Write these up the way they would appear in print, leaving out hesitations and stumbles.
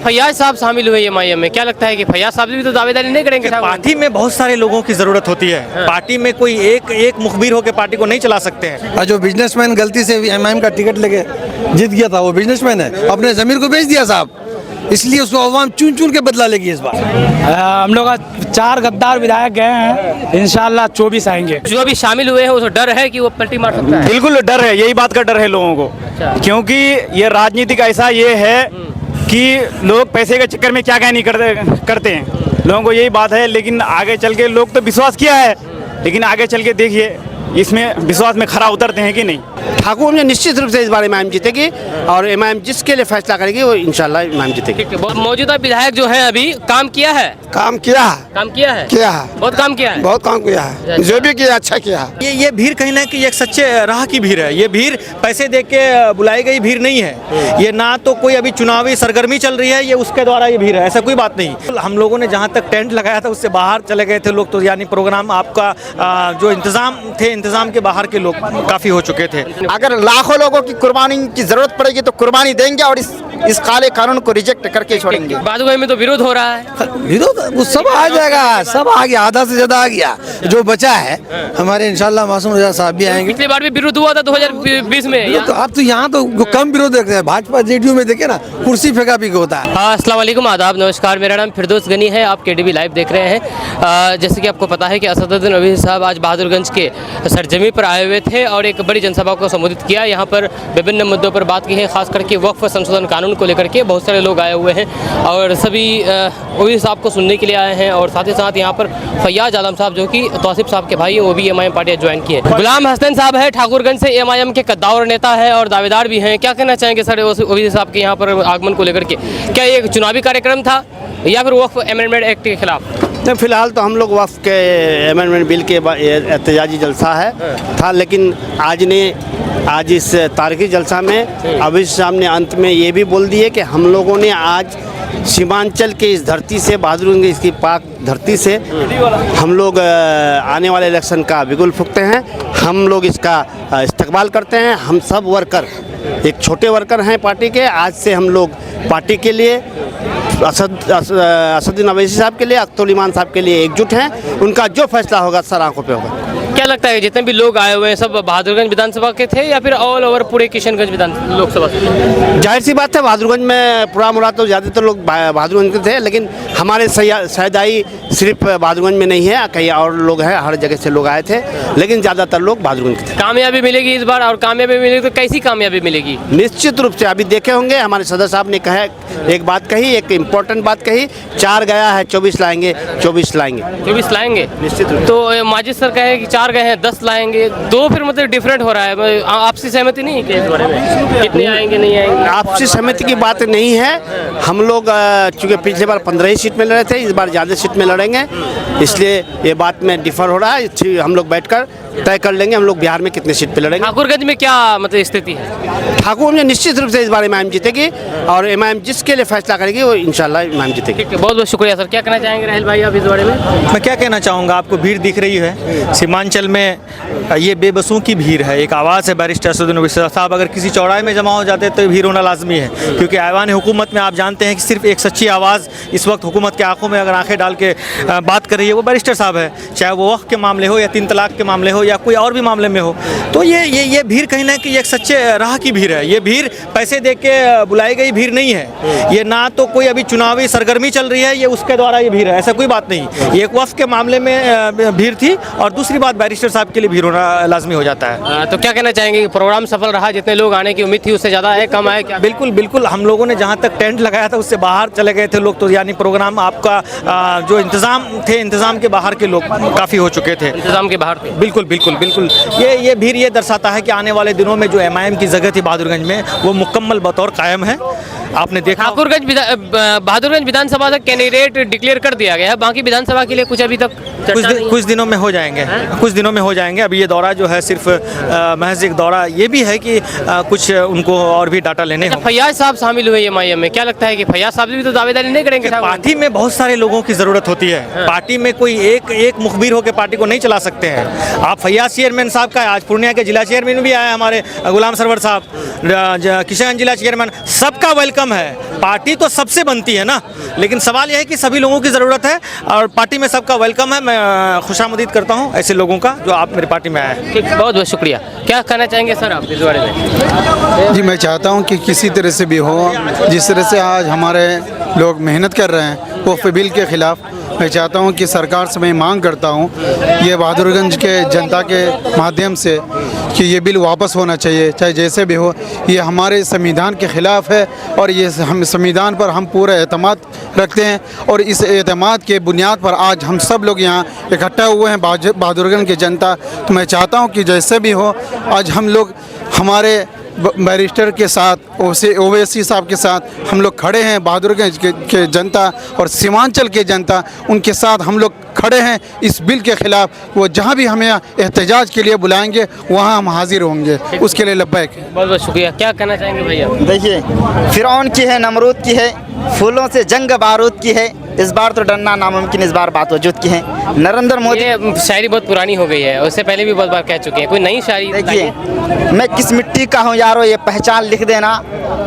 फैयाज साहब शामिल हुए एमआईएम में, क्या लगता है कि फैयाज साहब भी तो दावेदारी नहीं करेंगे? पार्टी में बहुत सारे लोगों की जरूरत होती है। पार्टी में कोई एक मुखबिर होकर पार्टी को नहीं चला सकते हैं। और जो बिजनेसमैन गलती से एमआईएम का टिकट लेके जीत गया था, वो बिजनेसमैन है, अपने जमीर को बेच दिया साहब, इसलिए उसको अवाम चुन चुन के बदला लेगी इस बार। हम लोग 4 गद्दार विधायक गए हैं, इंशाल्लाह 24 आएंगे। जो अभी शामिल हुए हैं उसे डर है कि वो पलटी मार सकता है? बिल्कुल डर है, यही बात का डर है लोगों को। क्योंकि ये राजनीतिक ऐसा ये है कि लोग पैसे के चक्कर में क्या नहीं करते हैं, लोगों को यही बात है। लेकिन आगे चल के लोग तो विश्वास किया है, लेकिन आगे चल के देखिए इसमें विश्वास में खरा उतरते हैं कि नहीं। ठाकुर में निश्चित रूप से इस बार एमआईएम जीतेगी और एमआईएम जिसके लिए फैसला करेगी वो इंशाल्लाह एमआईएम जीतेगी। मौजूदा विधायक जो है अभी काम किया है? काम किया है बहुत काम किया है, बहुत काम किया है, जो भी किया अच्छा किया है। ये भीड़ कहीं ना कहीं एक सच्चे राह की भीड़ है। ये भीड़ पैसे दे के बुलाई गई भीड़ नहीं है। ये ना तो कोई अभी चुनावी सरगर्मी चल रही है, ये उसके द्वारा ये भीड़ है, ऐसा कोई बात नहीं। हम लोगों ने जहाँ तक टेंट लगाया था उससे बाहर चले गए थे लोग, तो यानी प्रोग्राम आपका जो इंतजाम के बाहर के लोग काफी हो चुके थे। अगर लाखों लोगों की कुर्बानी की जरूरत पड़ेगी तो कुर्बानी देंगे और इस काले कानून को रिजेक्ट करके छोड़ेंगे। बहादुरगंज में तो विरोध हो रहा है। विरोध वो सब आ जाएगा, सब आ गया, आधा से ज्यादा आ गया। जो बचा है हमारे इंशाल्लाह मासूम रजा साहब भी आएंगे। पिछली बार भी विरोध हुआ था 2020 में। तो अब तो यहाँ तो कम विरोध देखते हैं, भाजपा जेडीयू में देखे ना कुर्सी फेंका भी होता है। अस्सलाम वालेकुम, आदाब, नमस्कार। मेरा नाम फिरदौस गनी है, आप केडीवी लाइव देख रहे हैं। जैसे कि आपको पता है कि असदुद्दीन अवैसी साहब आज बहादुरगंज के सरजमी पर आए हुए थे और एक बड़ी जनसभा को संबोधित किया। यहाँ पर विभिन्न मुद्दों पर बात की है, खास करके वक्फ संशोधन कानून को लेकर के बहुत सारे लोग आए हुए हैं और सभी अवैसी साहब को सुनने के लिए आए हैं। और साथ ही साथ यहाँ पर फैयाज आलम साहब जो कि तौसीफ साहब के भाई हैं, वो भी एमआईएम पार्टी ज्वाइन किए। गुलाम हसन साहब है, ठाकुरगंज से एमआईएम के कद्दावर नेता है और दावेदार भी हैं। क्या कहना चाहेंगे सर अवैसी साहब के यहाँ पर आगमन को लेकर के? क्या ये चुनावी कार्यक्रम था या फिर वक्फ अमेंडमेंट एक्ट के खिलाफ? नहीं, फिलहाल तो हम लोग वक्फ के अमेंडमेंट बिल के एहतजाजी जलसा था, लेकिन आज इस तारीखी जलसा में अवैसी साहब ने अंत में ये भी बोल दिए कि हम लोगों ने आज सीमांचल के इस धरती से, बहादुरगंज इसकी पाक धरती से हम लोग आने वाले इलेक्शन का बिगुल फूंकते हैं। हम लोग इसका इस्तकबाल करते हैं। हम सब वर्कर एक छोटे वर्कर हैं पार्टी के। आज से हम लोग पार्टी के लिए, असदुद्दीन अवैसी साहब के लिए, अख्तर ईमान साहब के लिए एकजुट हैं। उनका जो फैसला होगा सर आंखों पे होगा। क्या लगता है जितने भी लोग आए हुए हैं सब बहादुरगंज विधानसभा के थे या फिर ऑल ओवर पूरे किशनगंज लोकसभा से? जाहिर सी बात है, बहादुरगंज में पूरा मुराद तो ज़्यादातर लोग बहादुरगंज के थे, लेकिन हमारे सैदाई सिर्फ बहादुरगंज में नहीं है, कई और लोग हैं, हर जगह से लोग आए थे, लेकिन ज़्यादातर लोग बहादुरगंज के थे। कामयाबी मिलेगी इस बार, और कामयाबी मिलेगी तो कैसी कामयाबी मिलेगी? निश्चित रूप से अभी देखे होंगे हमारे सदर साहब ने कहा, एक बात कही, एक इम्पोर्टेंट बात कही, 4 गया है 24 लाएंगे, 24 लाएंगे, 24 लाएंगे निश्चित रूप। तो माजिद सर कहे कि 4 गए हैं 10 लाएंगे, 2 फिर मतलब डिफरेंट हो रहा है। आपसी सहमति नहीं है इस बारे में, कितने आएंगे नहीं आएंगे? आपसी सहमति की बात नहीं है। हम लोग चूँकि पिछले बार 15 ही सीट में लड़े थे, इस बार ज़्यादा सीट में लड़ेंगे, इसलिए ये बात में डिफर हो रहा है। हम लोग बैठकर तय कर लेंगे हम लोग बिहार में कितने सीट पे लड़ेंगे। ठाकुरगंज में क्या मतलब स्थिति है? ठाकुर में निश्चित रूप से इस बार एमआईएम जीतेगी और एमआईएम जिसके लिए फैसला करेगी वो इंशाल्लाह एमआईएम जीतेगी। बहुत बहुत शुक्रिया सर। क्या कहना चाहेंगे राहुल भाई आप इस बारे में? मैं क्या कहना चाहूँगा, आपको भीड़ दिख रही है सीमांचल में, ये बेबसों की भीड़ है। एक आवाज़ है बैरिस्टर असदुद्दीन अवैसी साहब, अगर किसी चौराहे में जमा हो जाते तो भीड़ होना लाजमी है, क्योंकि ऐवान हुकूमत में आप जानते हैं कि सिर्फ एक सच्ची आवाज़ इस वक्त हुकूमत के आंखों में अगर आंखें डाल के बात कर रही है वो बैरिस्टर साहब है, चाहे वो वक्फ के मामले हो या 3 तलाक के मामले हो या कोई और भी मामले में हो। तो ये भीड़ कहीं ना कहीं एक सच्चे राह की भीड़ है। ये भीड़ पैसे दे के बुलाई गई भीड़ नहीं है। ये ना तो कोई अभी चुनावी सरगर्मी चल रही है, ये उसके द्वारा ये भीड़ है, ऐसा कोई बात नहीं। ये एक वक्फ के मामले में भीड़ थी और दूसरी बात बैरिस्टर साहब के लिए भीड़ होना लाजमी हो जाता है। तो क्या कहना चाहेंगे, प्रोग्राम सफल रहा? जितने लोग आने की उम्मीद थी उससे ज़्यादा है, कम आए क्या? बिल्कुल बिल्कुल, हम लोगों ने जहाँ तक टेंट लगाया था उससे बाहर चले गए थे लोग, तो यानी प्रोग्राम आपका जो इंतजाम के बाहर के लोग काफ़ी हो चुके थे। इंतजाम के बाहर थे? बिल्कुल बिल्कुल बिल्कुल। ये भीड़ ये दर्शाता है कि आने वाले दिनों में जो एमआईएम की जगह थी बहादुरगंज में वो मुकम्मल बतौर कायम है। आपने देखा बहादुरगंज विधानसभा तक कैंडिडेट डिक्लेयर कर दिया गया है, बाकी विधानसभा के लिए कुछ अभी तक कुछ दिनों में हो जाएंगे, कुछ दिनों में हो जाएंगे। अभी ये दौरा जो है सिर्फ महज एक दौरा, ये भी है कि कुछ उनको और भी डाटा लेने होंगे। फैयाज साहब शामिल हुए एमआईएम में, क्या लगता है कि फैयाज साहब भी तो दावेदारी नहीं करेंगे? पार्टी में बहुत सारे लोगों की जरूरत होती है। पार्टी में कोई एक मुखबिर होकर पार्टी को नहीं चला सकते हैं। आप फैयाज चेयरमैन साहब का, आज पूर्णिया के जिला चेयरमैन भी आए हमारे गुलाम सरवर साहब, किशनगंज जिला चेयरमैन, सबका वेलकम वेलकम है। पार्टी तो सबसे बनती है ना, लेकिन सवाल यह है कि सभी लोगों की ज़रूरत है और पार्टी में सबका वेलकम है। मैं खुशामदीद करता हूँ ऐसे लोगों का जो आप मेरी पार्टी में आए हैं। ठीक, बहुत बहुत शुक्रिया। क्या कहना चाहेंगे सर आप इस बारे में? जी मैं चाहता हूं कि किसी तरह से भी हो, जिस तरह से आज हमारे लोग मेहनत कर रहे हैं वक्फ बिल के ख़िलाफ़, मैं चाहता हूं कि सरकार से मैं मांग करता हूं ये बहादुरगंज के जनता के माध्यम से कि ये बिल वापस होना चाहिए, चाहे जैसे भी हो। ये हमारे संविधान के ख़िलाफ़ है और ये हम संविधान पर हम पूरा एतमाद रखते हैं और इस एतमाद के बुनियाद पर आज हम सब लोग यहाँ इकट्ठा हुए हैं, बहादुरगंज की जनता। तो मैं चाहता हूँ कि जैसे भी हो आज हम लोग हमारे बैरिस्टर के साथ, ओवैसी साहब के साथ हम लोग खड़े हैं। बहादुरगंज के जनता और सीमांचल के जनता उनके साथ हम लोग खड़े हैं इस बिल के ख़िलाफ़। वो जहाँ भी हमें एहतजाज के लिए बुलाएंगे वहाँ हम हाजिर होंगे, उसके लिए लब्बैक। बहुत बहुत शुक्रिया। क्या कहना चाहेंगे भैया? देखिए, फिरौन की है, नमरूद की है, फूलों से जंग बारूद की है, इस बार तो डरना नामुमकिन, इस बार बात वजूद की है। नरेंद्र मोदी, ये शायरी बहुत पुरानी हो गई है, उससे पहले भी बहुत बार कह चुके हैं, कोई नई शायरी देखिए, मैं किस मिट्टी का हूँ यारो ये पहचान लिख देना,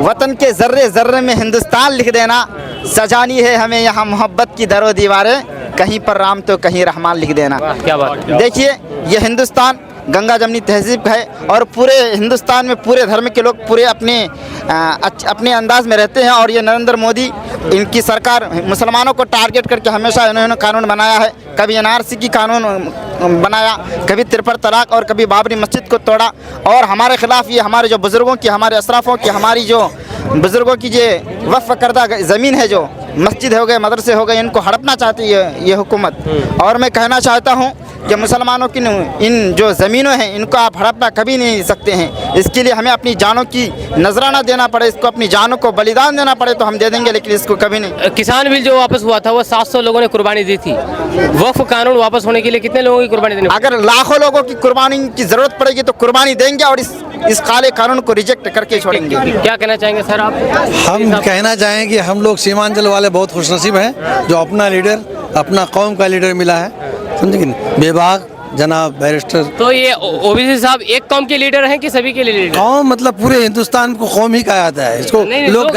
वतन के जर्रे जर्रे में हिंदुस्तान लिख देना, सजानी है हमें यहाँ मोहब्बत की दरो दीवारें, कहीं पर राम तो कहीं रहमान लिख देना। क्या बात है। देखिए, ये हिंदुस्तान गंगा जमनी तहजीब का है और पूरे हिंदुस्तान में पूरे धर्म के लोग पूरे अपने अंदाज में रहते हैं। और ये नरेंद्र मोदी, इनकी सरकार मुसलमानों को टारगेट करके हमेशा इन्होंने कानून बनाया है। कभी एनआरसी की कानून बनाया, कभी तिरपल तलाक और कभी बाबरी मस्जिद को तोड़ा। और हमारे ख़िलाफ़ ये हमारे जो बुज़ुर्गों की, हमारे असराफों की, हमारी जो बुज़ुर्गों की जो वक्फ करदा ज़मीन है, जो मस्जिद हो गए, मदरसे हो गए, इनको हड़पना चाहती है ये हुकूमत। और मैं कहना चाहता हूँ कि मुसलमानों की इन जो ज़मीनों हैं इनको आप हड़पना कभी नहीं सकते हैं। इसके लिए हमें अपनी जानों की नजराना देना पड़े, इसको अपनी जानों को बलिदान देना पड़े तो हम दे देंगे, लेकिन इसको कभी नहीं। किसान बिल जो वापस हुआ था वो 700 लोगों ने कुर्बानी दी थी। वक्फ कानून वापस होने के लिए कितने लोगों की कुर्बानी देनी? अगर लाखों लोगों की कुर्बानी की ज़रूरत पड़ेगी तो कुर्बानी देंगे और इस काले कानून को रिजेक्ट करके छोड़ेंगे। क्या कहना चाहेंगे सर आप? हम कहना चाहें कि हम लोग सीमांचल वाले बहुत खुशनसीब हैं जो अपना लीडर, अपना कौम का लीडर मिला है, समझे कि नहीं? बेबाक जनाब बैरिस्टर। तो ये ओबीसी साहब एक कौम के लीडर हैं कि सभी के लिए लीडर? कौम मतलब पूरे हिंदुस्तान को कौम ही कहा जाता है इसको। नहीं, लोग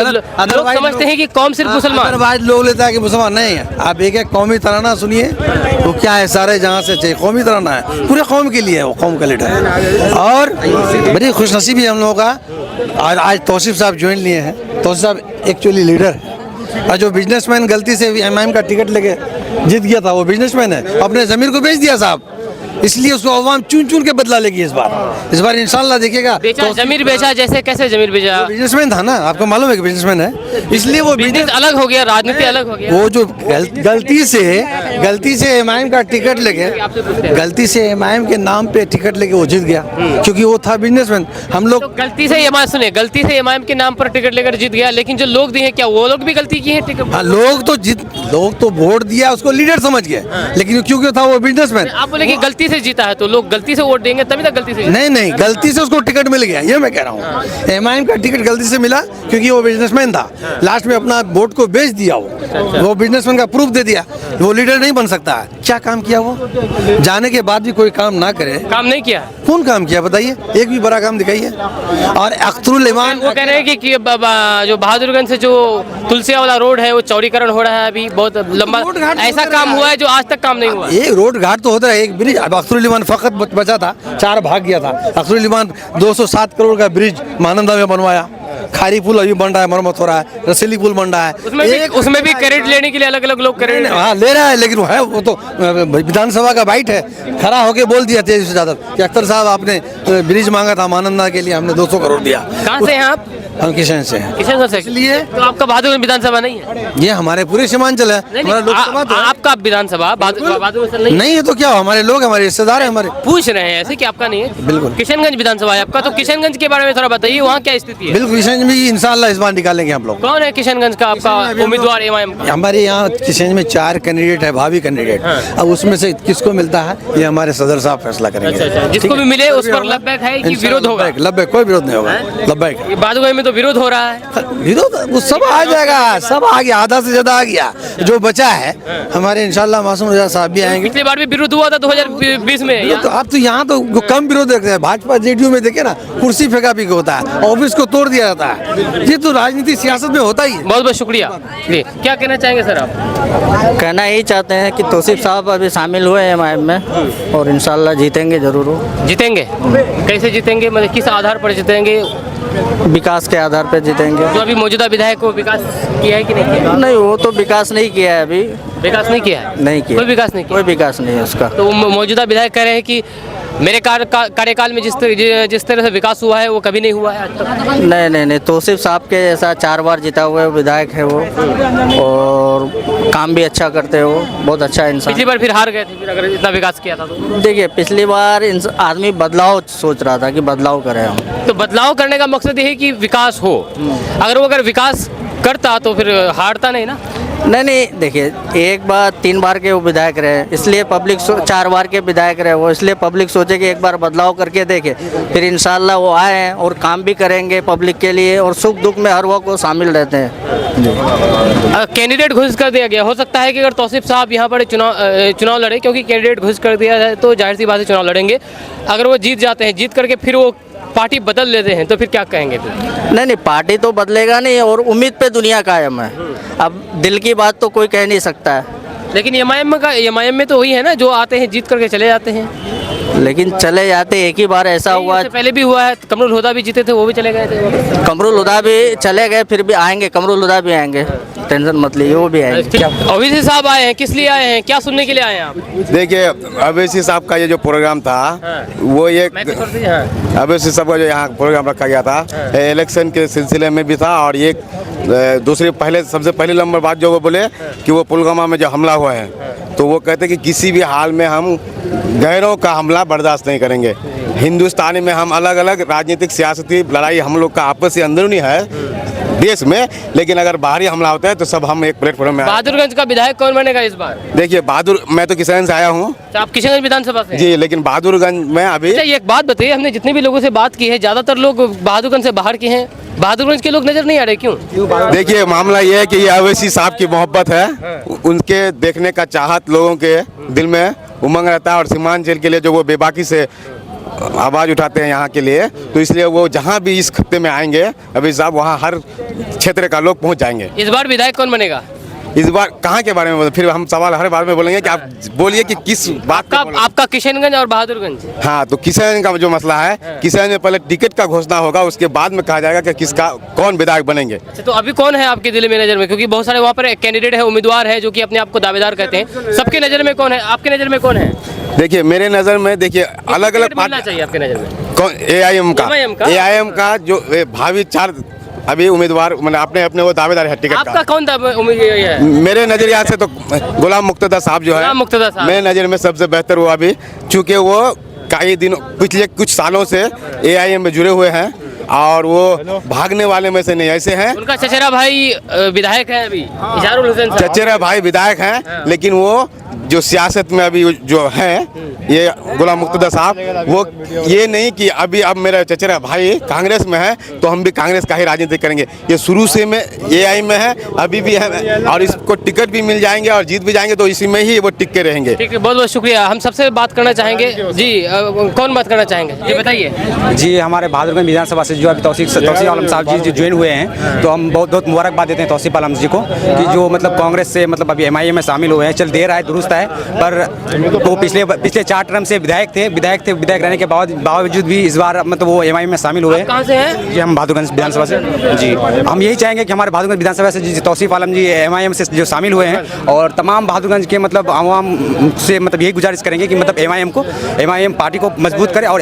समझते हैं कि कौम सिर्फ मुसलमान। अदरवाइज लोग लेता है कि मुसलमान नहीं है। आप एक एक कौमी तराना सुनिए, वो क्या है, सारे जहाँ से चाहिए कौमी तराना है, पूरे कौम के लिए है, वो कौम का लीडर है। और बड़ी खुशनसीबी हम लोगों का आज तौसीफ साहब ज्वाइन लिए हैं। तौसीफ साहब एक्चुअली लीडर है और जो बिजनेसमैन गलती से एमआईएम का टिकट लेके जीत गया था, वो बिजनेसमैन है, अपने ज़मीर को बेच दिया साहब, इसलिए उसको अवाम चुन चुन के बदला लेगी इस बार इंशाल्लाह देखिएगा। बेचा, जमीर बेचा, जैसे कैसे जमीर बेचा? बिजनेसमैन था ना, आपको मालूम है कि बिजनेसमैन है, इसलिए वो बिजनेस अलग हो गया, राजनीति अलग हो गया। वो जो गलती से एमआईएम का टिकट लेके, गलती से एमआईएम के नाम पे टिकट लेके वो जीत गया क्योंकि वो था बिजनेसमैन। हम लोग तो गलती से ये बात सुने, गलती से एमआईएम के नाम पर टिकट लेकर जीत गया, लेकिन जो लोग दिए क्या वो लोग भी गलती की है टिकट? हाँ, लोग तो वोट दिया, उसको लीडर समझ गए, लेकिन क्योंकि था वो बिजनेसमैन। आप बोले कि गलती से जीता है तो लोग गलती से वोट देंगे तभी तक गलती से? नहीं, गलती से उसको टिकट मिल गया, ये मैं कह रहा हूँ। एमआईएम का टिकट गलती से मिला क्योंकि वो बिजनेसमैन था, लास्ट में अपना वोट को बेच दिया। वो बिजनेसमैन का प्रूफ दे दिया, वो लीडर नहीं बन सकता है। क्या काम किया वो? जाने के बाद भी कोई काम ना करे, काम नहीं किया। कौन काम किया बताइए? एक भी बड़ा काम दिखाइए। और अख्तरुल इमान वो कह रहे हैं कि जो बहादुरगंज से जो तुलसिया वाला रोड है वो चौड़ीकरण हो रहा है, अभी बहुत लंबा ऐसा काम हुआ है जो आज तक काम नहीं हुआ। ये रोड घाट तो होता है, एक ब्रिज अब अख्तरुल इमान फकत बचा था, 4 भाग गया था। अख्तरुल इमान 207 करोड़ का ब्रिज महानंदा में बनवाया, खारी पुल अभी बन रहा है, मरम्मत हो रहा है, रसीली पुल बन रहा है। उसमें भी क्रेडिट लेने के लिए अलग अलग लोग क्रेडिट हाँ ले रहा है, लेकिन वो है, वो तो विधानसभा का बाइट है, खड़ा होके बोल दिया तेजस्वी यादव कि अख्तर साहब आपने ब्रिज मांगा था महानंदा के लिए, हमने 200 करोड़ दिया। कहाँ से हैं आप? हम किशन से हैं। किशन से? इसलिए तो आपका बहादुरगंज विधानसभा नहीं है? ये हमारे पूरे सीमांचल है, हमारा लोकसभा तो है। आपका विधानसभा बहादुरगंज नहीं है तो क्या, हमारे लोग, हमारे रिश्तेदार है हमारे। पूछ रहे हैं ऐसे कि आपका नहीं है? बिल्कुल। किशनगंज विधानसभा है आपका, तो किशनगंज के बारे में थोड़ा बताइए, वहाँ क्या स्थिति है? बिल्कुल, किशनगंज में इंशाल्लाह इस बार निकालेंगे हम लोग। कौन है किशनगंज का आपका उम्मीदवार एमआईएम का? हमारे यहाँ किशनगंज में 4 कैंडिडेट है, भावी कैंडिडेट। अब उसमें से किसको मिलता है ये हमारे सदर साहब फैसला करेंगे। जिसको भी मिले उस पर लब्बैक है कि विरोध होगा? लब्बैक, कोई विरोध नहीं होगा, लब्बैक। बहादुरगंज में तो तो विरोध हो रहा है। विरोध वो सब आ जाएगा, सब आ गया, आधा से ज्यादा आ गया। जो बचा है हमारे इंशाल्लाह मासूम रजा साहब भी आएंगे। पिछली बार भी विरोध हुआ था 2020 में। तो अब तो यहाँ तो कम विरोध देखते हैं। भाजपा जेडीयू में देखे ना, कुर्सी फेंका भी होता है, ऑफिस को तोड़ दिया जाता है। ये तो राजनीति सियासत में होता ही है। बहुत बहुत शुक्रिया जी। क्या कहना चाहेंगे सर आप? कहना यही चाहते हैं कि तौसीफ साहब अभी शामिल हुए हैं एमआईएम में और इंशाल्लाह जीतेंगे जरूर वो। जीतेंगे? कैसे जीतेंगे, मतलब किस आधार पर जीतेंगे? विकास के आधार पर जीतेंगे। जो अभी मौजूदा विधायक को विकास किया है कि नहीं किया? नहीं, वो तो विकास नहीं किया है अभी। विकास नहीं किया है? नहीं किया, कोई विकास नहीं किया? कोई विकास नहीं है उसका। तो मौजूदा विधायक कह रहे हैं कि मेरे कार्यकाल में जिस तरह से विकास हुआ है वो कभी नहीं हुआ है आज तक। नहीं, तौसीफ साहब के जैसा 4 बार जीता हुआ विधायक है वो, और काम भी अच्छा करते हो, बहुत अच्छा इंसान। पिछली बार फिर हार गए थे, फिर अगर इतना विकास किया था तो। देखिए, पिछली बार आदमी बदलाव सोच रहा था कि बदलाव करें हम। तो बदलाव करने का मकसद ये है कि विकास हो। अगर विकास करता तो फिर हारता नहीं ना। नहीं, देखिए, 1 बार 3 बार के वो विधायक रहे, इसलिए पब्लिक 4 बार के विधायक रहे वो, इसलिए पब्लिक सोचे कि एक बार बदलाव करके देखे, फिर इंशाल्लाह वो आए और काम भी करेंगे पब्लिक के लिए, और सुख दुख में हर वक्त वो शामिल रहते हैं। कैंडिडेट घोषित कर दिया गया, हो सकता है कि अगर तौसीफ साहब यहाँ पर चुनाव लड़े, क्योंकि कैंडिडेट घोषित कर दिया जाए तो जाहिर सी बात है चुनाव लड़ेंगे। अगर वो जीत जाते हैं, जीत करके फिर वो पार्टी बदल लेते हैं, तो फिर क्या कहेंगे फिर? नहीं, पार्टी तो बदलेगा नहीं, और उम्मीद पे दुनिया कायम है। अब दिल की बात तो कोई कह नहीं सकता है। लेकिन एमआईएम में तो वही है ना, जो आते हैं जीत करके चले जाते हैं। लेकिन चले जाते, एक ही बार ऐसा हुआ, इससे पहले भी हुआ है। कमरुल हुदा भी जीते थे, वो भी चले गए थे। कमरुल हुदा भी चले गए, फिर भी आएंगे, कमरुल हुदा भी आएंगे, टेंशन मत लीजिए, वो भी आएंगे। ओवैसी साहब आए हैं, किस लिए आए हैं, क्या सुनने के लिए आए हैं आप? देखिए, ओवैसी साहब का ये जो प्रोग्राम था, वो ये ओवैसी साहब का जो यहाँ प्रोग्राम रखा गया था, इलेक्शन के सिलसिले में भी था, और ये सबसे पहले नंबर बात जो वो बोले कि वो पुलवामा में जो हमला हुआ है, तो वो कहते कि किसी भी हाल में हम गैरों का हमला बर्दाश्त नहीं करेंगे। हिंदुस्तानी में हम अलग अलग राजनीतिक सियासती लड़ाई हम लोग का आपसी अंदरूनी है देश में, लेकिन अगर बाहरी हमला होता है तो सब हम एक प्लेटफॉर्म में। बहादुरगंज का विधायक कौन बनेगा इस बार? देखिए, मैं तो किशनगंज से आया हूँ। आप किशनगंज विधानसभा से? जी, लेकिन बहादुरगंज में अभी। अच्छा, एक बात बताइए, हमने जितने भी लोगों से बात की है, ज्यादातर लोग बहादुरगंज से बाहर के हैं, बहादुरगंज के लोग नजर नहीं आ रहे, क्यों? देखिए, मामला ये है कि ये ओवैसी साहब की मोहब्बत है, उनके देखने का चाहत लोगों के दिल में उमंग रहता है, और सीमांचल के लिए जो वो बेबाकी से आवाज़ उठाते हैं यहाँ के लिए, तो इसलिए वो जहाँ भी इस खत्ते में आएंगे अभी साहब, वहाँ हर क्षेत्र का लोग पहुँच जाएंगे। इस बार विधायक कौन बनेगा? इस बार कहाँ के बारे में? फिर हम सवाल हर बार में बोलेंगे कि आप बोलिए कि किस बात का। आपका किशनगंज और बहादुरगंज? हाँ, तो किशनगंज का जो मसला है, किशनगंज में पहले टिकट का घोषणा होगा, उसके बाद में कहा जाएगा कि किसका कौन विधायक बनेंगे। अच्छा, तो अभी कौन है आपके दिल में, नजर में? क्योंकि बहुत सारे वहाँ पर कैंडिडेट है, उम्मीदवार है, जो कि अपने आप को दावेदार कहते हैं, सबके नजर में कौन है? आपके नजर में कौन है? देखिए, मेरे नज़र में देखिए अलग अलग पार्टी चाहिए आपके नजर में। कौन? एआईएम का जो भावी 4 अभी उम्मीदवार, मतलब अपने वो दावेदार है टिकट आपका कौन उम्मीदवार है? मेरे नजरिया से तो गुलाम मुक्तदा साहब जो है, मेरे नज़र में सबसे बेहतर हुआ अभी, चूँकि वो कई दिनों पिछले कुछ सालों से एआईएम में जुड़े हुए हैं, और वो भागने वाले में से नहीं, ऐसे हैं। उनका चचेरा भाई विधायक है अभी, इजारुल हुसैन साहब। चचेरा भाई विधायक हैं, लेकिन वो जो सियासत में अभी जो है, ये गुलाम मुक्तदा साहब, वो ये नहीं कि अब मेरा चचेरा भाई कांग्रेस में है तो हम भी कांग्रेस का ही राजनीति करेंगे। ये शुरू से में एआई में है, अभी भी है, और इसको टिकट भी मिल जाएंगे और जीत भी जाएंगे, तो इसी में ही वो टिक के रहेंगे। ठीक है, बहुत बहुत शुक्रिया। हम सबसे बात करना चाहेंगे जी, कौन बात करना चाहेंगे जी, बताइए जी। हमारे बहादुरगंज विधानसभा से जो अभी तौसीफ आलम साहब जी ज्वाइन हुए हैं, तो हम बहुत बहुत मुबारकबाद देते हैं तौसीफ आलम जी को, कि जो मतलब कांग्रेस से मतलब अभी एमआईएम में शामिल हुए हैं। चल देर आए दुरुस्त है, पर वो पिछले 4 टर्म से विधायक रहने के बावजूद भी इस बार मतलब वो एमआईएम में शामिल हुए। कहाँ से हैं? जी, हम बहादुरगंज विधानसभा से जी। हम यही चाहेंगे कि हमारे बहादुरगंज विधानसभा से जी तौसीफ आलम जी एमआईएम से जो शामिल हुए हैं, और तमाम बहादुरगंज के मतलब आवाम से मतलब यही गुजारिश करेंगे कि मतलब एमआईएम पार्टी को मजबूत करे, और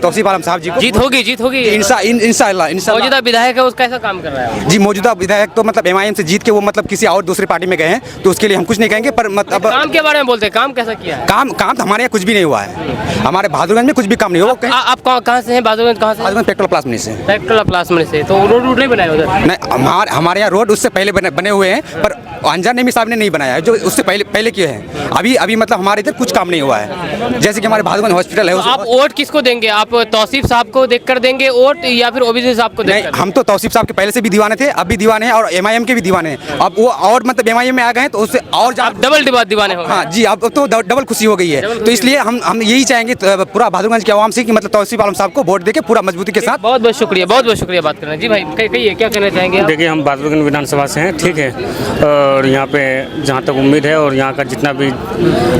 तौसीफ आलम साहब जी को जीत होगी इंशाअल्लाह। मौजूदा विधायक है, उसका कैसा काम कर रहा है जी? मौजूदा विधायक तो मतलब एमआईएम से जीत के वो मतलब किसी और दूसरी पार्टी में गए हैं, तो उसके लिए हम कुछ नहीं कहेंगे, पर मतलब काम के बारे में बोलते हैं, काम कैसा किया है? काम तो हमारे यहाँ कुछ भी नहीं हुआ है, हमारे बहादुरगंज में कुछ भी काम नहीं हुआ। आप कहाँ से हैं? बहादुरगंज कहाँ से? बहादुरगंज पेट्रोल प्लास में से। पेट्रोल प्लास में से तो रोड नहीं बनाए उधर? नहीं, हमारे यहाँ रोड उससे पहले बने हुए हैं, पर अनजान नईमी साहब ने नहीं बनाया है, जो उससे पहले किए हैं। अभी मतलब हमारे इधर कुछ काम नहीं हुआ है। जैसे कि हमारे बहादुरगंज हॉस्पिटल है। आप वोट किसको देंगे? आप तौसीफ साहब को देखकर देंगे वोट या फिर ओबीसी साहब को नहीं, देखकर? हम तो तौसीफ साहब के पहले से भी दीवाने थे, अब भी दीवाने हैं, और एमआईएम के भी दीवाने हैं। अब वो और मतलब एमआईएम में आ गए हैं तो उससे और डबल दीवाने हो गए। हाँ जी, अब तो डबल खुशी हो गई है। तो इसलिए हम यही चाहेंगे पूरा बहादुरगंज के आवाम से कि मतलब तौसीफ आलम साहब को वोट देके पूरा मजबूती के साथ। बहुत बहुत शुक्रिया बात करना। जी भाई कहिए, क्या कहना चाहेंगे आप? देखिए, हम बहादुरगंज विधानसभा से हैं, ठीक है, और यहाँ पे जहाँ तक उम्मीद है और यहाँ का जितना भी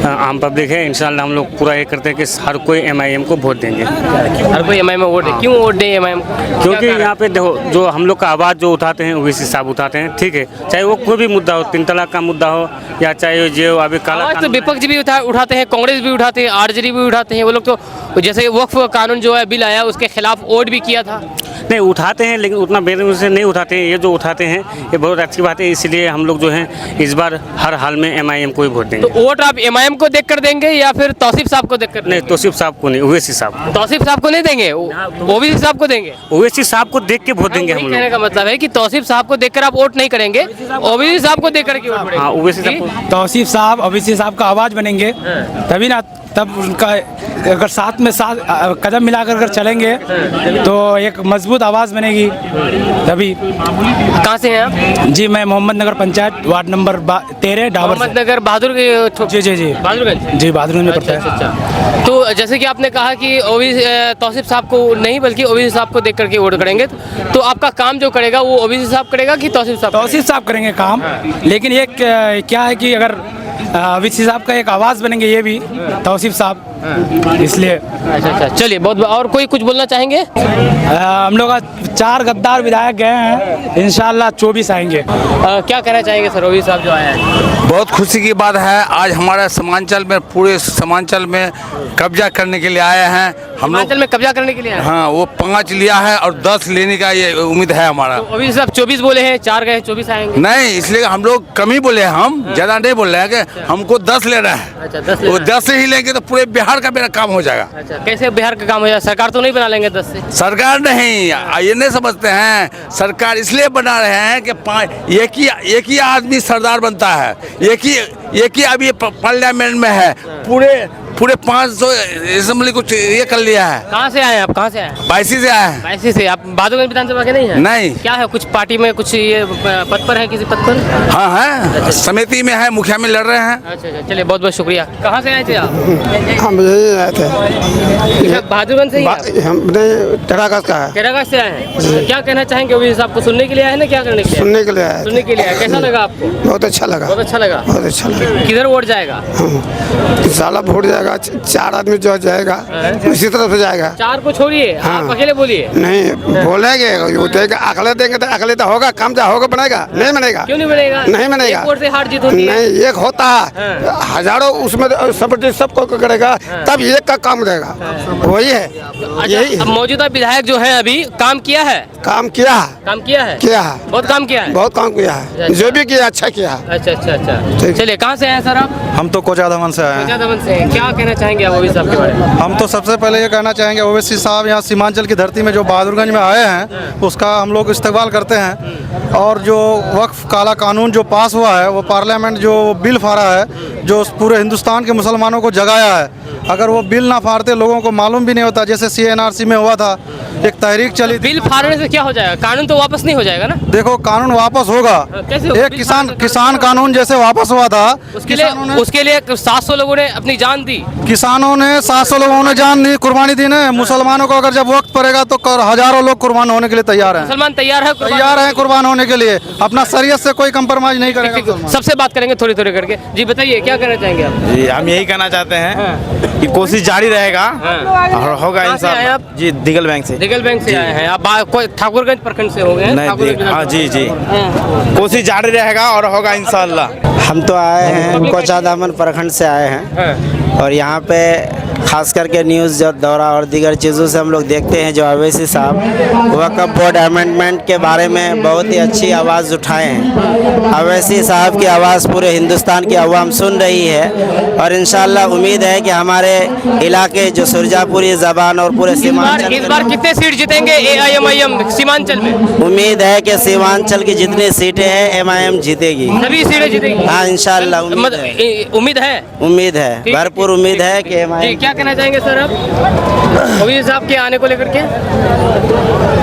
आम पब्लिक है, इंशाल्लाह हम लोग पूरा ये करते हैं कि हर कोई एमआईएम को वोट देंगे। हर कोई एमआईएम वोट दे? क्यों वोट दे एमआईएम को? क्योंकि यहाँ पे देखो, जो हम लोग का आवाज़ जो उठाते हैं ओबीसी साहब उठाते हैं, ठीक है, चाहे वो कोई भी मुद्दा हो, 3 तलाक का मुद्दा हो या चाहे जो अभी काला तो विपक्ष भी उठाते हैं, कांग्रेस भी उठाते हैं, आरजेडी भी उठाते हैं। वो लोग तो जैसे वक्फ कानून जो है बिल आया, उसके खिलाफ वोट भी किया था। नहीं उठाते हैं, लेकिन उतना बेरहमी से नहीं उठाते हैं। ये जो उठाते हैं ये बहुत अच्छी बात है, इसलिए हम लोग जो हैं इस बार हर हाल में एमआईएम को ही वोट देंगे। तो वोट आप एमआईएम को देखकर देंगे या फिर तौसीफ साहब को देखकर? नहीं, तौसीफ साहब को नहीं, ओवैसी साहब। तौसीफ साहब को नहीं देंगे, ओबीसी साहब को देंगे। ओवैसी साहब को देख के वोट देंगे हम लोग। कहने का मतलब है कि तौसीफ साहब को देखकर आप वोट नहीं करेंगे, ओबीसी साहब को देखकर के वोट हाँ, ओवैसी साहब। तौसीफ साहब ओबीसी साहब का आवाज़ बनेंगे तभी ना, तब उनका अगर साथ में साथ कदम मिलाकर अगर चलेंगे तो एक मजबूत आवाज़ बनेगी तभी। कहाँ से हैं आप? जी, मैं मोहम्मद नगर पंचायत वार्ड नंबर 13 डाबर मोहम्मद नगर बहादुर जी बहादुरगंज। जी, बहादुरगंज में पड़ता है। अच्छा। तो जैसे कि आपने कहा कि तौसीफ साहब को नहीं बल्कि ओबीसी साहब को देख करके वोट करेंगे, तो आपका काम जो करेगा वो ओबीसी साहब करेगा कि तौसीफ साहब? तौसीफ साहब करेंगे काम, लेकिन ये क्या है कि अगर ओबीसी साहब का एक आवाज़ बनेंगे ये भी तौसीफ साहब, इसलिए। अच्छा, चलिए बहुत। और कोई कुछ बोलना चाहेंगे? हम लोग 4 गद्दार विधायक गए हैं, इंशाल्लाह 24 आएंगे। क्या कहना चाहेंगे सर, ओबीसी साहब जो आया है? बहुत खुशी की बात है, आज हमारे सीमांचल में, पूरे सीमांचल में कब्जा करने के लिए आए हैं हम लोग। में कब्जा करने के लिए? हाँ, वो 5 लिया है और 10 लेने का ये उम्मीद है हमारा। तो ओबीसी साहब 24 बोले हैं, 4 गए, 24 आएंगे? नहीं, इसलिए हम लोग कम ही बोले हैं, हम ज़्यादा नहीं बोल रहे हैं कि हमको 10 लेना है। अच्छा, 10 वो 10 से ही लेंगे तो पूरे बिहार का मेरा काम हो जाएगा। अच्छा, कैसे बिहार का काम हो जाएगा? सरकार तो नहीं बना लेंगे 10 से? सरकार नहीं, ये नहीं समझते हैं, सरकार इसलिए बना रहे हैं कि एक ही आदमी सरदार बनता है, एक ही अभी पार्लियामेंट में है, पूरे 500 असेंबली कुछ ये कर लिया है। कहाँ से आए आप? कहाँ से आए? बाईसी से आए हैं। बाईसी से? आप बहादुरगंज विधानसभा के नहीं हैं? नहीं। क्या है, कुछ पार्टी में कुछ ये पद पर है, किसी पद पर? हाँ है, समिति में है, मुखिया में लड़ रहे हैं। अच्छा, चलिए बहुत बहुत शुक्रिया। कहाँ से आए थे आप? हम यही आए थे, बहादुरगंज से ही? हमने टेरागढ़ का है। टेरागढ़ से आए हैं। क्या कहना चाहेंगे ओबीसी साहब को? सुनने के लिए आए हैं ना, क्या करने के लिए? सुनने के लिए आए। सुनने के लिए आए। कैसा लगा आपको? बहुत अच्छा लगा। बहुत अच्छा लगा। बहुत अच्छा लगा। किधर वोट जाएगा? साला वोट जाएगा, 4 आदमी जो जाएगा उसी तरफ से जाएगा। 4 को छोड़िए, आप अकेले बोलिए। नहीं बोलेंगे, अगले देंगे तो अगले तो होगा, काम जा होगा, बनेगा नहीं बनेगा? क्यों नहीं बनेगा? नहीं बनेगा। एक वोट से हार जीत होती है। नहीं, एक होता है, हजारों उसमें सबको करेगा, तब एक का काम रहेगा, वही है। यही अब मौजूदा विधायक जो है अभी काम किया है? काम किया है, बहुत काम किया है, बहुत काम किया है, जो भी किया अच्छा किया है। अच्छा। चलिए, कहाँ से आए सर आप? हम तो कोचाधामन से आए हैं। कोचाधामन से। क्या कहना चाहेंगे आप ओबीसी साहब के बारे में? हम तो सबसे पहले ये कहना चाहेंगे, ओवैसी साहब यहाँ सीमांचल की धरती में जो बहादुरगंज में आए हैं उसका हम लोग इस्तेमाल करते हैं। और जो वक्फ काला कानून जो पास हुआ है, वो पार्लियामेंट जो बिल फाड़ा है, जो पूरे हिंदुस्तान के मुसलमानों को जगाया है, अगर वो बिल ना फाड़ते लोगों को मालूम भी नहीं होता। जैसे CNRC में हुआ था, एक तहरीक चली। बिल फाड़ने से क्या हो जाएगा? कानून तो वापस नहीं हो जाएगा ना? देखो, कानून वापस होगा। एक किसान कानून जैसे वापस हुआ था, उसके लिए 700 लोगों ने अपनी जान दी। किसानों ने 700 लोगों ने जान दी, कुर्बानी दी ने। मुसलमानों को अगर जब वक्त पड़ेगा तो हजारों लोग कुर्बान होने के लिए तैयार हैं। मुसलमान तैयार है कुर्बान होने के लिए। अपना शरीयत से कोई कंप्रोमाइज नहीं करेगा। सबसे बात करेंगे थोड़ी करके। जी बताइए, क्या कहना चाहेंगे आप? जी, हम यही कहना चाहते हैं कि कोशिश जारी रहेगा और होगा इंशाल्लाह। जी, दिगल बैंक से आए हैं आप? ठाकुरगंज प्रखंड से हो गए? हाँ जी, कोशिश जारी रहेगा और होगा इंशाल्लाह। हम तो आए हैं कोचाधामन प्रखंड से आए हैं और यहाँ पे खास करके न्यूज़ दौरा और दीगर चीज़ों से हम लोग देखते हैं जो अवैसी साहब वक्फ बोर्ड अमेंडमेंट के बारे में बहुत ही अच्छी आवाज़ उठाए हैं। अवैसी साहब की आवाज़ पूरे हिंदुस्तान की अवाम सुन रही है और इंशाल्लाह उम्मीद है कि हमारे इलाके जो सुरजापुरी ज़बान और पूरे सीमांचल इस बार कितने सीट जीतेंगे AIM सीमांचल में? उम्मीद है कि सीमांचल की जितनी सीटें हैं MIM जीतेगी, सभी सीटें जीतेगी। हाँ इंशाल्लाह उम्मीद है भरपूर उम्मीद है कि जी, क्या कहना चाहेंगे सर आप ओवैसी साहब के आने को लेकर के?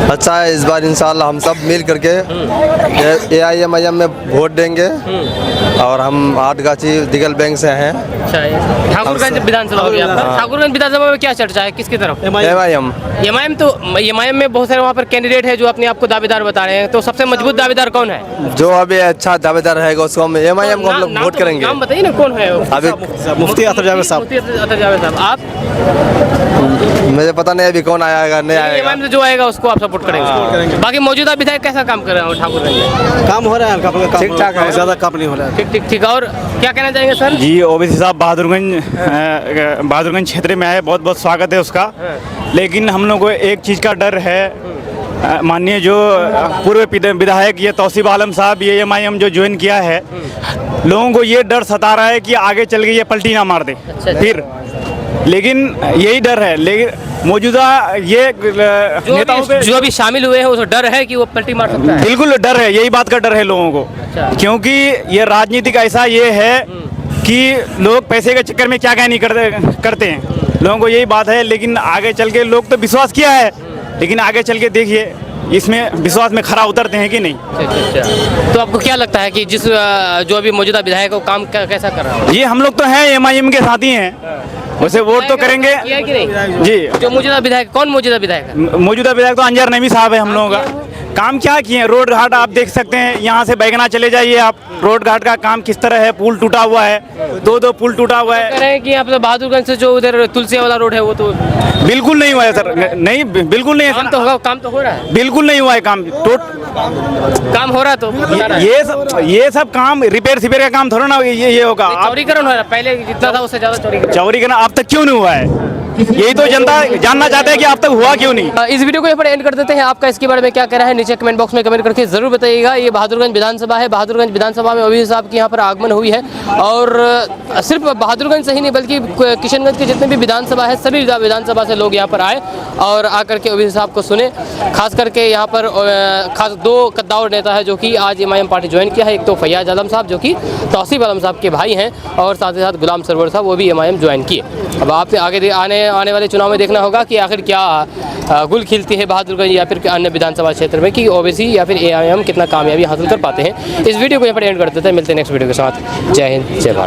अच्छा है, इस बार इंशाल्लाह हम सब मिल करके AIM में वोट देंगे और हम आठगाछी दिगल बैंक से हैं। ठाकुरगंज विधानसभा हो गया आपका। ठाकुरगंज विधानसभा में क्या चर्चा है, किसकी तरफ? MIM तो MIM में बहुत सारे वहाँ पर कैंडिडेट है जो अपने आप को दावेदार बता रहे हैं, तो सबसे मजबूत दावेदार कौन है? जो अभी अच्छा दावेदार रहेगा उसको हम MIM को हम लोग वोट करेंगे। नाम बताइए ना कौन है? अभी मुफ्ती अतर जावेद साहब। मुफ्ती अतर जावेद साहब। आप? मुझे पता नहीं अभी कौन आएगा नहीं आएगा। MIM से जो आएगा उसको आप सपोर्ट करेंगे। बाकी मौजूदा विधायक कैसा काम कर रहे हैं ठाकुरगंज में? काम हो रहा है, ठीक ठाक है, ज़्यादा काम नहीं हो रहा है। ठीक। और क्या कहना चाहेंगे सर? जी ओवैसी साहब बहादुरगंज क्षेत्र में आए, बहुत बहुत स्वागत है उसका। लेकिन हम लोग को एक चीज़ का डर है, माननीय जो पूर्व विधायक ये तौसीफ आलम साहब ये MIM जो ज्वाइन किया है, लोगों को ये डर सता रहा है कि आगे चल के ये पलटी ना मार दे फिर। लेकिन यही डर है। लेकिन मौजूदा ये नेताओं पे जो अभी शामिल हुए हैं उसे डर है कि वो पलटी मार सकता है। बिल्कुल डर है, यही बात का डर है लोगों को। क्योंकि ये राजनीतिक ऐसा ये है कि लोग पैसे के चक्कर में क्या नहीं करते हैं, लोगों को यही बात है। लेकिन आगे चल के लोग तो विश्वास किया है, लेकिन आगे चल के देखिए इसमें विश्वास में खरा उतरते हैं कि नहीं। अच्छा। तो आपको क्या लगता है कि जो अभी मौजूदा विधायक है वो काम कैसा कर रहा है? ये हम लोग तो हैं MIM के साथी हैं, वैसे वोट तो करेंगे। किया कि नहीं? जी। जो मौजूदा विधायक, कौन मौजूदा विधायक है? मौजूदा विधायक तो अंजार नईमी साहब है हम लोगों का। काम क्या किए? रोड घाट आप देख सकते हैं, यहाँ से बैगना चले जाइए आप, रोड घाट का काम किस तरह है। पुल टूटा हुआ है, दो पुल टूटा हुआ है। कह रहे हैं कि यहाँ पे बहादुरगंज से जो उधर तुलसिया वाला रोड है वो तो बिल्कुल नहीं हुआ है सर। नहीं बिल्कुल नहीं है। काम तो हो रहा है। बिल्कुल नहीं हुआ है काम। काम हो रहा है तो ये सब काम रिपेयर सिपेयर का काम थोड़ा ना ये होगा। चौड़ीकरण हो रहा है, पहले जितना था उससे ज्यादा चौड़ीकरण अब तक क्यों नहीं हुआ है? यही तो जनता जानना चाहते हैं कि अब तक हुआ क्यों नहीं। इस वीडियो को यहाँ पर एंड कर देते हैं। आपका इसके बारे में क्या कहना है नीचे कमेंट बॉक्स में कमेंट करके जरूर बताइएगा। ये बहादुरगंज विधानसभा है। बहादुरगंज विधानसभा में ओवैसी साहब की यहाँ पर आगमन हुई है और सिर्फ बहादुरगंज से ही नहीं बल्कि किशनगंज के जितने भी विधानसभा है सभी विधानसभा से लोग यहाँ पर आए और आकर के ओवैसी साहब को सुने। खास करके यहाँ पर खास दो कद्दावर नेता है जो कि आज MIM पार्टी ज्वाइन किया है। एक तो फैयाज आलम साहब जो कि तौसीफ आलम साहब के भाई हैं और साथ ही साथ गुलाम सरवर साहब वो भी MIM ज्वाइन किए। अब आपसे आगे आने वाले चुनाव में देखना होगा कि आखिर क्या गुल खिलती है बहादुरगंज या फिर अन्य विधानसभा क्षेत्र में कि ओवैसी या फिर AIM कितना कामयाबी हासिल कर पाते हैं। इस वीडियो को यहाँ पर एंड कर देते हैं। मिलते हैं नेक्स्ट वीडियो के साथ। जय हिंद, जय भारत।